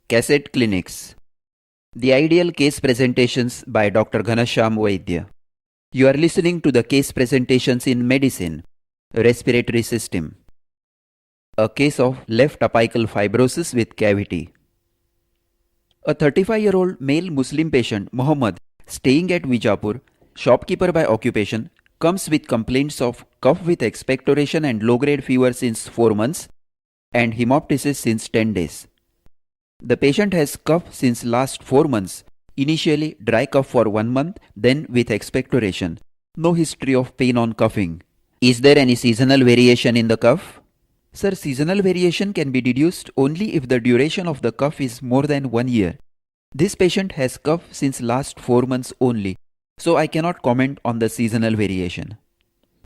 Cassette Clinics. The Ideal Case Presentations by Dr. Ghanashyam Vaidya. You are listening to the case presentations in medicine, respiratory system. A case of left apical fibrosis with cavity. A 35-year-old male Muslim patient, Muhammad, staying at Vijapur, shopkeeper by occupation, comes with complaints of cough with expectoration and low-grade fever since 4 months and hemoptysis since 10 days. The patient has cough since last 4 months, initially dry cough for 1 month, then with expectoration. No history of pain on coughing. Is there any seasonal variation in the cough? Sir, seasonal variation can be deduced only if the duration of the cough is more than 1 year. This patient has cough since last 4 months only, so I cannot comment on the seasonal variation.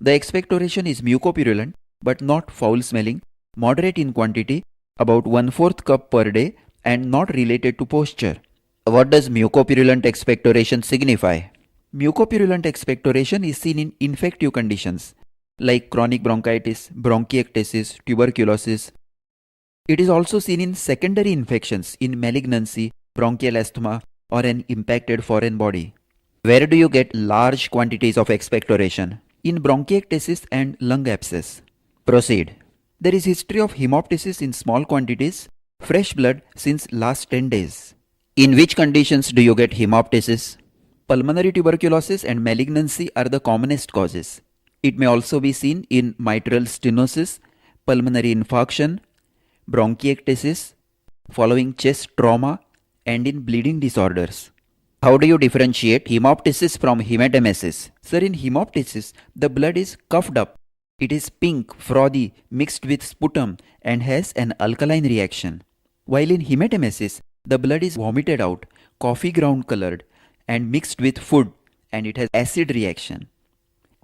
The expectoration is mucopurulent but not foul smelling, moderate in quantity, about 1/4 cup per day, and not related to posture. What does mucopurulent expectoration signify? Mucopurulent expectoration is seen in infective conditions like chronic bronchitis, bronchiectasis, tuberculosis. It is also seen in secondary infections in malignancy, bronchial asthma, or an impacted foreign body. Where do you get large quantities of expectoration? In bronchiectasis and lung abscess. Proceed. There is history of hemoptysis in small quantities, fresh blood since last 10 days. In which conditions do you get hemoptysis? Pulmonary tuberculosis and malignancy are the commonest causes. It may also be seen in mitral stenosis, pulmonary infarction, bronchiectasis, following chest trauma, and in bleeding disorders. How do you differentiate hemoptysis from hematemesis? Sir, in hemoptysis, the blood is cuffed up. It is pink, frothy, mixed with sputum and has an alkaline reaction. While in hematemesis, the blood is vomited out, coffee ground colored and mixed with food, and it has acid reaction.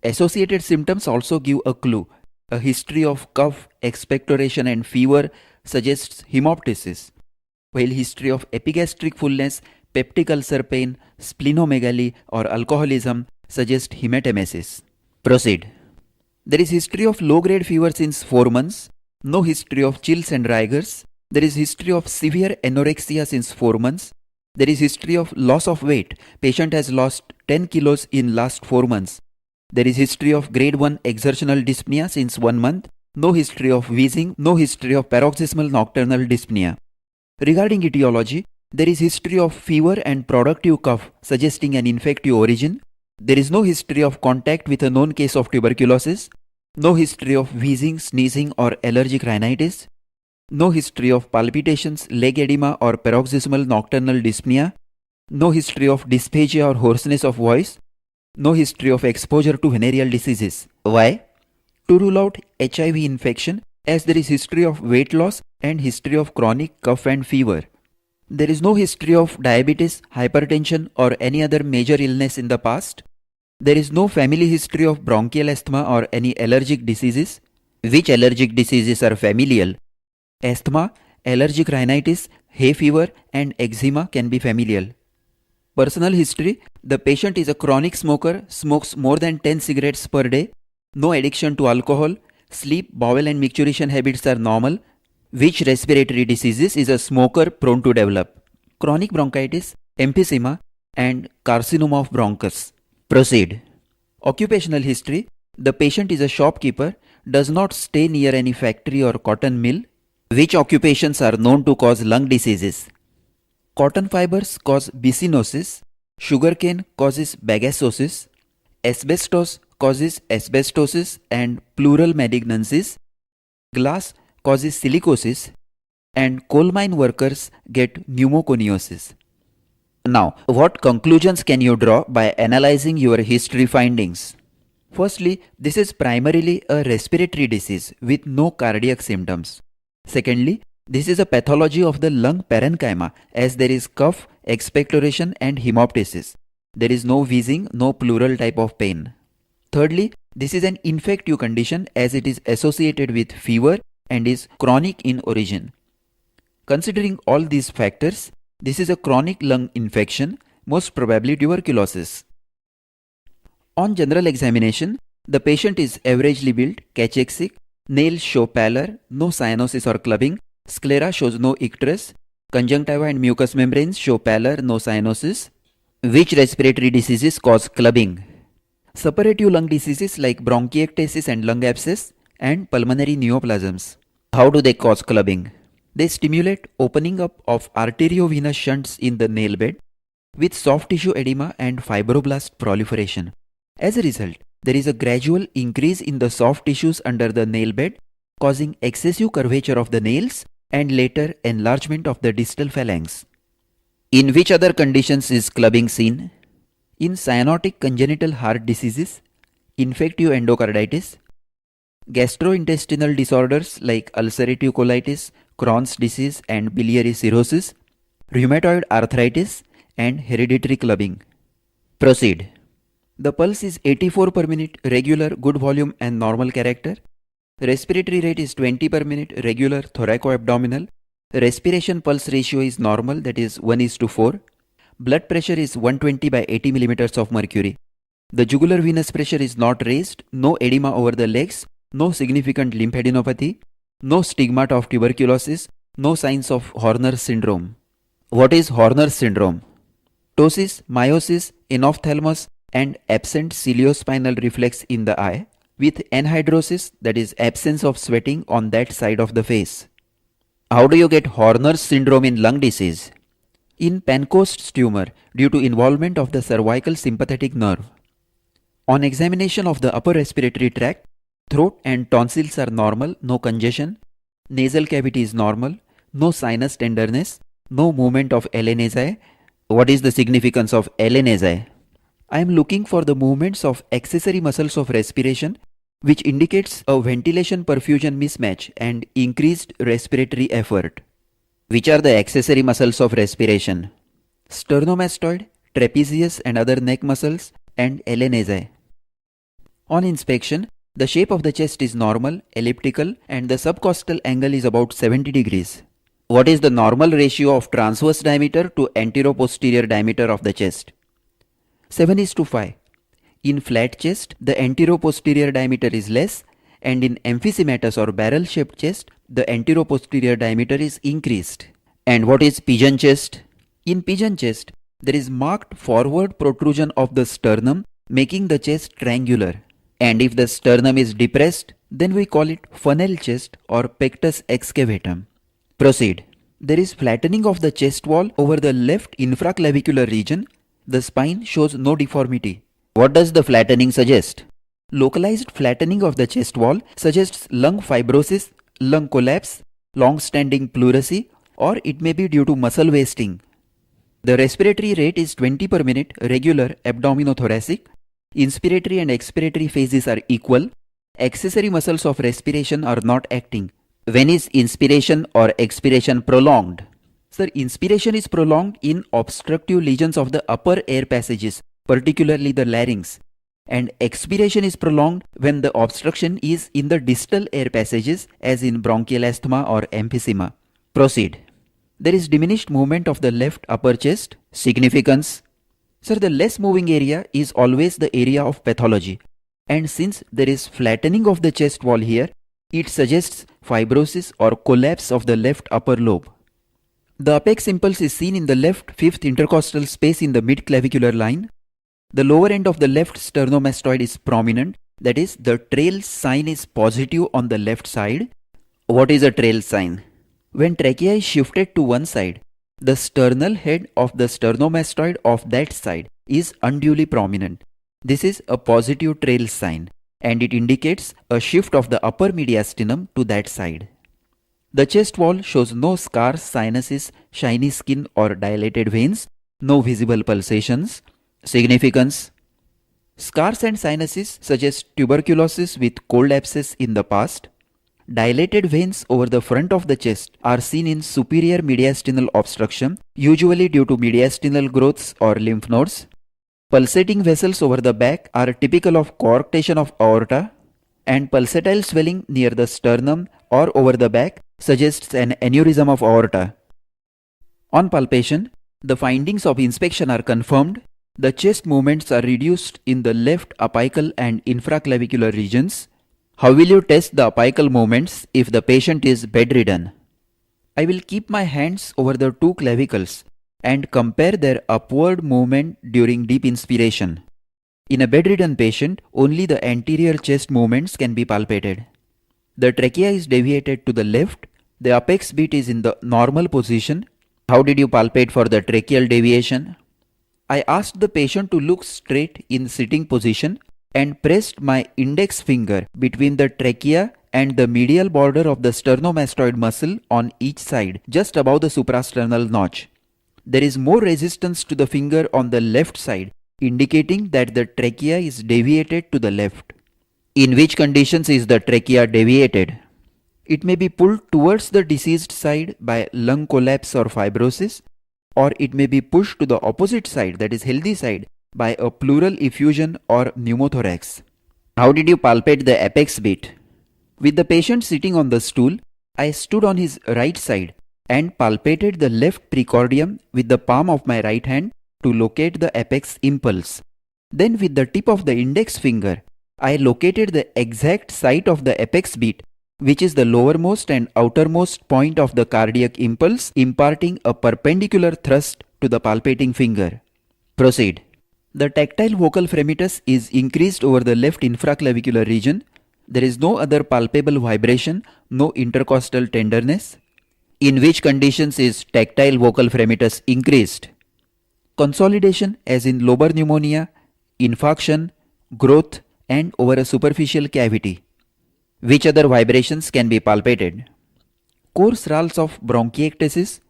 Associated symptoms also give a clue. A history of cough, expectoration and fever suggests hemoptysis, while history of epigastric fullness, peptic ulcer pain, splenomegaly or alcoholism suggest hematemesis. Proceed. There is history of low-grade fever since 4 months, no history of chills and rigors. There is history of severe anorexia since 4 months. There is history of loss of weight. Patient has lost 10 kilos in last 4 months. There is history of grade 1 exertional dyspnea since 1 month. No history of wheezing. No history of paroxysmal nocturnal dyspnea. Regarding etiology, there is history of fever and productive cough suggesting an infective origin. There is no history of contact with a known case of tuberculosis. No history of wheezing, sneezing or allergic rhinitis. No history of palpitations, leg edema or paroxysmal nocturnal dyspnea. No history of dysphagia or hoarseness of voice. No history of exposure to venereal diseases. Why? To rule out HIV infection, as there is history of weight loss and history of chronic cough and fever. There is no history of diabetes, hypertension or any other major illness in the past. There is no family history of bronchial asthma or any allergic diseases. Which allergic diseases are familial? Asthma, allergic rhinitis, hay fever and eczema can be familial. Personal history: the patient is a chronic smoker, smokes more than 10 cigarettes per day, no addiction to alcohol, sleep, bowel and micturition habits are normal. Which respiratory diseases is a smoker prone to develop? Chronic bronchitis, emphysema and carcinoma of bronchus. Proceed. Occupational history: the patient is a shopkeeper, does not stay near any factory or cotton mill. Which occupations are known to cause lung diseases? Cotton fibers cause bicyanosis, sugarcane causes bagasosis, asbestos causes asbestosis and pleural malignancies, glass causes silicosis, and coal mine workers get pneumoconiosis. Now, what conclusions can you draw by analyzing your history findings? Firstly, this is primarily a respiratory disease with no cardiac symptoms. Secondly, this is a pathology of the lung parenchyma as there is cough, expectoration and hemoptysis. There is no wheezing, no pleural type of pain. Thirdly, this is an infective condition as it is associated with fever and is chronic in origin. Considering all these factors, this is a chronic lung infection, most probably tuberculosis. On general examination, the patient is averagely built, cachexic, nails show pallor, no cyanosis or clubbing, sclera shows no icterus, Conjunctiva and mucous membranes show pallor, no cyanosis. Which respiratory diseases cause clubbing? Suppurative lung diseases like bronchiectasis and lung abscess and pulmonary neoplasms. How do they cause clubbing? They stimulate opening up of arteriovenous shunts in the nail bed with soft tissue edema and fibroblast proliferation. As a result, there is a gradual increase in the soft tissues under the nail bed, causing excessive curvature of the nails and later enlargement of the distal phalanx. In which other conditions is clubbing seen? In cyanotic congenital heart diseases, infective endocarditis, gastrointestinal disorders like ulcerative colitis, Crohn's disease and biliary cirrhosis, rheumatoid arthritis and hereditary clubbing. Proceed. The pulse is 84 per minute, regular, good volume and normal character. Respiratory rate is 20 per minute, regular, thoraco-abdominal. Respiration pulse ratio is normal, that is 1:4. Blood pressure is 120 by 80 millimeters of mercury. The jugular venous pressure is not raised, no edema over the legs, no significant lymphadenopathy, no stigmata of tuberculosis, no signs of Horner's syndrome. What is Horner's syndrome? Ptosis, meiosis, enophthalmos and absent ciliospinal reflex in the eye with anhidrosis, that is absence of sweating on that side of the face. How do you get Horner's syndrome in lung disease? In Pankost's tumor due to involvement of the cervical sympathetic nerve. On examination of the upper respiratory tract, throat and tonsils are normal, no congestion. Nasal cavity is normal, no sinus tenderness, no movement of LNSI. What is the significance of LNSI? I am looking for the movements of accessory muscles of respiration, which indicates a ventilation perfusion mismatch and increased respiratory effort. Which are the accessory muscles of respiration? Sternomastoid, trapezius and other neck muscles, and LNSI. On inspection, the shape of the chest is normal, elliptical, and the subcostal angle is about 70 degrees. What is the normal ratio of transverse diameter to anteroposterior diameter of the chest? 7:5. In flat chest, the anteroposterior diameter is less, and in emphysematous or barrel-shaped chest, the anteroposterior diameter is increased. And what is pigeon chest? In pigeon chest, there is marked forward protrusion of the sternum, making the chest triangular. And if the sternum is depressed, then we call it funnel chest or pectus excavatum. Proceed. There is flattening of the chest wall over the left infraclavicular region. The spine shows no deformity. What does the flattening suggest? Localized flattening of the chest wall suggests lung fibrosis, lung collapse, long-standing pleurisy, or it may be due to muscle wasting. The respiratory rate is 20 per minute, regular, abdominothoracic. Inspiratory and expiratory phases are equal. Accessory muscles of respiration are not acting. When is inspiration or expiration prolonged? Sir, inspiration is prolonged in obstructive lesions of the upper air passages, particularly the larynx. And expiration is prolonged when the obstruction is in the distal air passages, as in bronchial asthma or emphysema. Proceed. There is diminished movement of the left upper chest. Significance? Sir, the less moving area is always the area of pathology. And since there is flattening of the chest wall here, it suggests fibrosis or collapse of the left upper lobe. The apex impulse is seen in the left fifth intercostal space in the mid-clavicular line. The lower end of the left sternomastoid is prominent, that is, the trail sign is positive on the left side. What is a trail sign? When trachea is shifted to one side, the sternal head of the sternomastoid of that side is unduly prominent. This is a positive trail sign, and it indicates a shift of the upper mediastinum to that side. The chest wall shows no scars, sinuses, shiny skin or dilated veins, no visible pulsations. Significance? Scars and sinuses suggest tuberculosis with cold abscess in the past. Dilated veins over the front of the chest are seen in superior mediastinal obstruction, usually due to mediastinal growths or lymph nodes. Pulsating vessels over the back are typical of coarctation of aorta, and pulsatile swelling near the sternum or over the back suggests an aneurysm of aorta. On palpation, the findings of inspection are confirmed. The chest movements are reduced in the left apical and infraclavicular regions. How will you test the apical movements if the patient is bedridden? I will keep my hands over the two clavicles and compare their upward movement during deep inspiration. In a bedridden patient, only the anterior chest movements can be palpated. The trachea is deviated to the left. The apex beat is in the normal position. How did you palpate for the tracheal deviation? I asked the patient to look straight in sitting position and pressed my index finger between the trachea and the medial border of the sternomastoid muscle on each side, just above the suprasternal notch. There is more resistance to the finger on the left side, indicating that the trachea is deviated to the left. In which conditions is the trachea deviated? It may be pulled towards the diseased side by lung collapse or fibrosis, or it may be pushed to the opposite side, that is healthy side, by a pleural effusion or pneumothorax. How did you palpate the apex beat? With the patient sitting on the stool, I stood on his right side and palpated the left precordium with the palm of my right hand to locate the apex impulse. Then with the tip of the index finger, I located the exact site of the apex beat, which is the lowermost and outermost point of the cardiac impulse, imparting a perpendicular thrust to the palpating finger. Proceed. The tactile vocal fremitus is increased over the left infraclavicular region. There is no other palpable vibration, no intercostal tenderness. In which conditions is tactile vocal fremitus increased? Consolidation, as in lobar pneumonia, infarction, growth, and over a superficial cavity. Which other vibrations can be palpated? Coarse rales of bronchiectasis,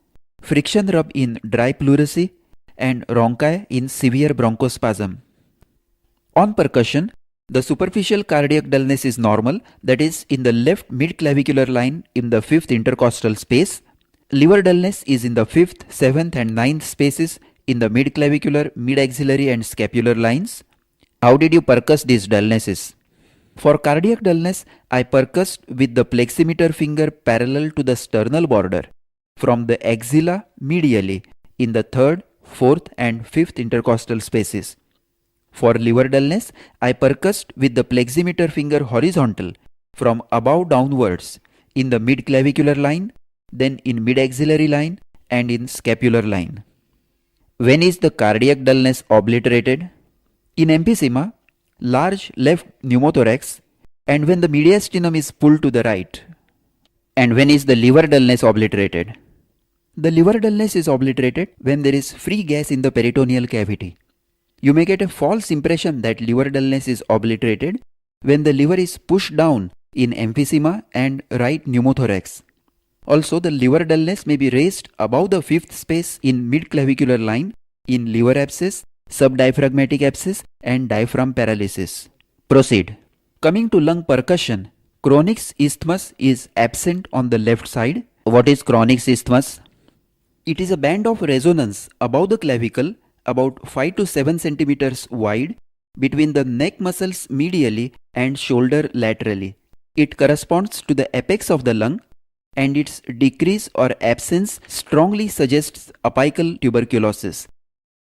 friction rub in dry pleurisy, and rhonchi in severe bronchospasm. On percussion, the superficial cardiac dullness is normal, that is in the left midclavicular line in the 5th intercostal space. Liver dullness is in the 5th, 7th and 9th spaces in the midclavicular, mid-axillary and scapular lines. How did you percuss these dullnesses? For cardiac dullness, I percussed with the pleximeter finger parallel to the sternal border from the axilla medially in the 3rd, 4th and 5th intercostal spaces. For liver dullness, I percussed with the pleximeter finger horizontal from above downwards in the midclavicular line, then in mid-axillary line and in scapular line. When is the cardiac dullness obliterated? In emphysema, large left pneumothorax, and when the mediastinum is pulled to the right. And when is the liver dullness obliterated? The liver dullness is obliterated when there is free gas in the peritoneal cavity. You may get a false impression that liver dullness is obliterated when the liver is pushed down in emphysema and right pneumothorax. Also, the liver dullness may be raised above the 5th space in midclavicular line in liver abscess, subdiaphragmatic abscess and diaphragm paralysis. Proceed. Coming to lung percussion, Cronnick's isthmus is absent on the left side. What is Cronnick's isthmus? It is a band of resonance above the clavicle about 5 to 7 centimeters wide between the neck muscles medially and shoulder laterally. It corresponds to the apex of the lung, and its decrease or absence strongly suggests apical tuberculosis.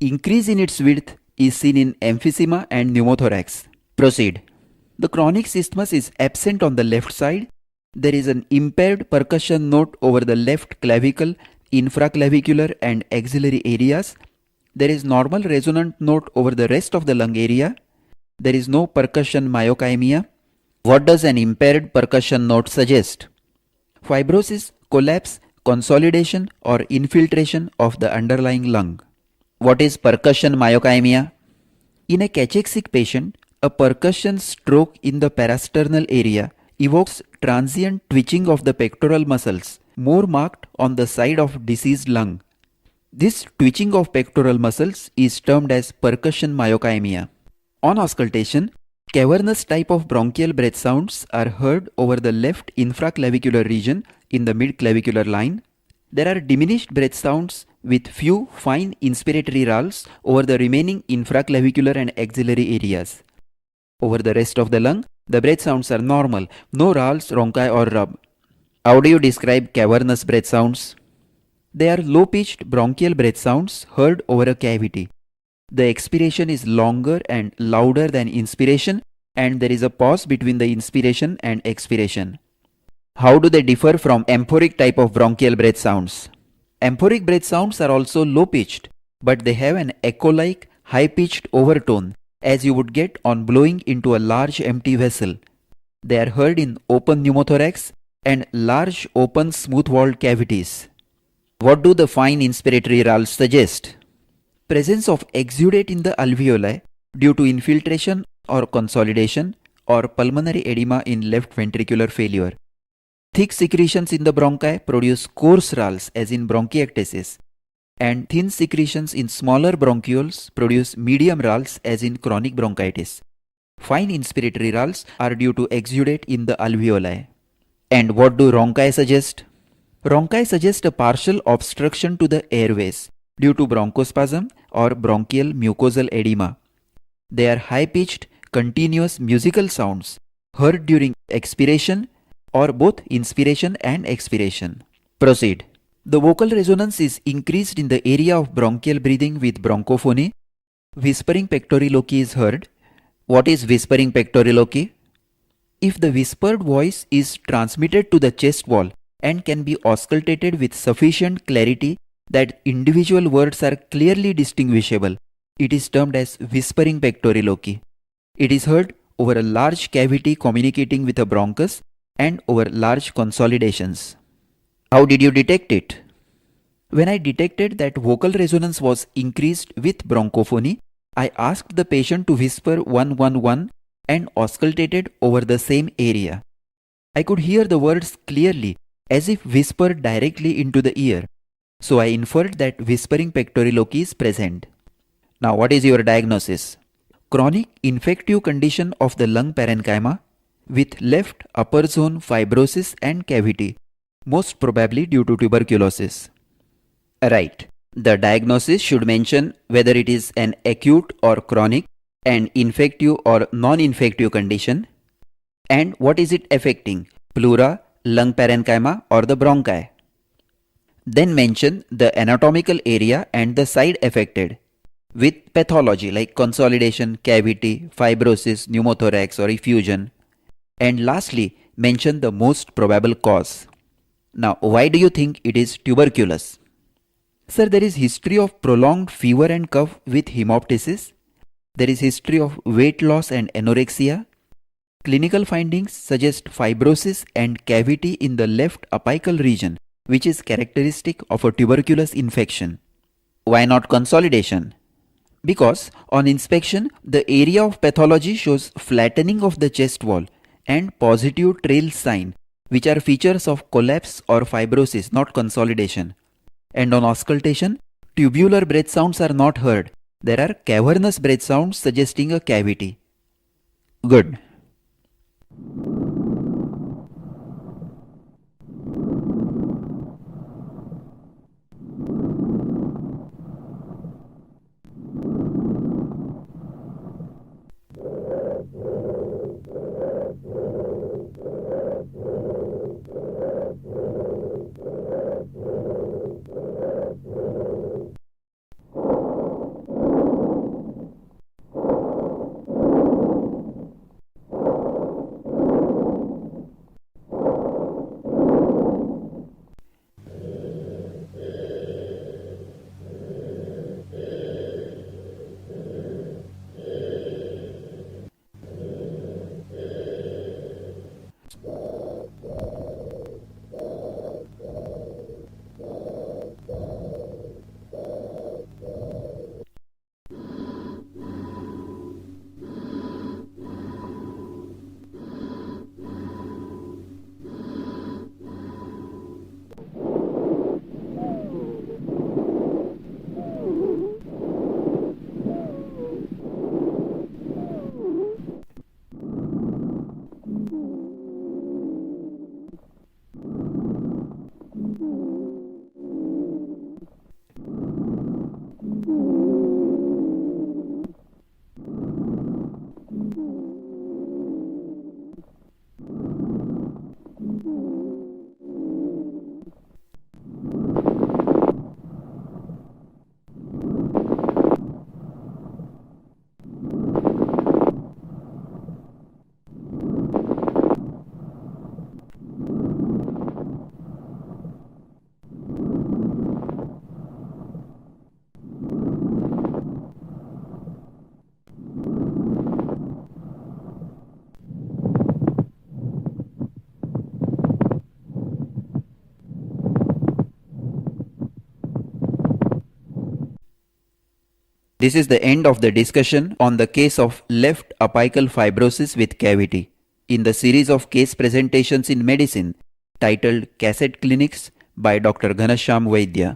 Increase in its width is seen in emphysema and pneumothorax. Proceed. The Cronnick's isthmus is absent on the left side. There is an impaired percussion note over the left clavicle, infraclavicular and axillary areas. There is normal resonant note over the rest of the lung area. There is no percussion myokymia. What does an impaired percussion note suggest? Fibrosis, collapse, consolidation or infiltration of the underlying lung. What is percussion myokymia? In a cachexic patient, a percussion stroke in the parasternal area evokes transient twitching of the pectoral muscles, more marked on the side of diseased lung. This twitching of pectoral muscles is termed as percussion myokymia. On auscultation, cavernous type of bronchial breath sounds are heard over the left infraclavicular region in the midclavicular line. There are diminished breath sounds with few fine inspiratory rales over the remaining infraclavicular and axillary areas. Over the rest of the lung, the breath sounds are normal, no rales, rhonchi or rub. How do you describe cavernous breath sounds? They are low-pitched bronchial breath sounds heard over a cavity. The expiration is longer and louder than inspiration, and there is a pause between the inspiration and expiration. How do they differ from amphoric type of bronchial breath sounds? Amphoric breath sounds are also low-pitched, but they have an echo-like, high-pitched overtone as you would get on blowing into a large empty vessel. They are heard in open pneumothorax and large open smooth-walled cavities. What do the fine inspiratory rales suggest? Presence of exudate in the alveoli due to infiltration or consolidation or pulmonary edema in left ventricular failure. Thick secretions in the bronchi produce coarse rales as in bronchiectasis, and thin secretions in smaller bronchioles produce medium rales as in chronic bronchitis. Fine inspiratory rales are due to exudate in the alveoli. And what do rhonchi suggest? Rhonchi suggest a partial obstruction to the airways due to bronchospasm or bronchial mucosal edema. They are high-pitched, continuous musical sounds heard during expiration or both inspiration and expiration. Proceed. The vocal resonance is increased in the area of bronchial breathing with bronchophony. Whispering pectoriloquy is heard. What is whispering pectoriloquy? If the whispered voice is transmitted to the chest wall and can be auscultated with sufficient clarity that individual words are clearly distinguishable, it is termed as whispering pectoriloquy. It is heard over a large cavity communicating with a bronchus and over large consolidations. How did you detect it? When I detected that vocal resonance was increased with bronchophony, I asked the patient to whisper 111 and auscultated over the same area. I could hear the words clearly as if whispered directly into the ear, so I inferred that whispering pectoriloquy is present. Now, what is your diagnosis? Chronic infective condition of the lung parenchyma with left upper zone fibrosis and cavity, most probably due to tuberculosis. Right. The diagnosis should mention whether it is an acute or chronic, an infective or non-infective condition, and what is it affecting, pleura, lung parenchyma or the bronchi. Then mention the anatomical area and the site affected with pathology like consolidation, cavity, fibrosis, pneumothorax or effusion. And lastly, mention the most probable cause. Now, why do you think it is tuberculous? Sir, there is history of prolonged fever and cough with hemoptysis. There is history of weight loss and anorexia. Clinical findings suggest fibrosis and cavity in the left apical region, which is characteristic of a tuberculous infection. Why not consolidation? Because on inspection, the area of pathology shows flattening of the chest wall and positive trail sign, which are features of collapse or fibrosis, not consolidation. And on auscultation, tubular breath sounds are not heard. There are cavernous breath sounds suggesting a cavity. Good. This is the end of the discussion on the case of left apical fibrosis with cavity in the series of case presentations in medicine titled Cassette Clinics by Dr. Ghanashyam Vaidya.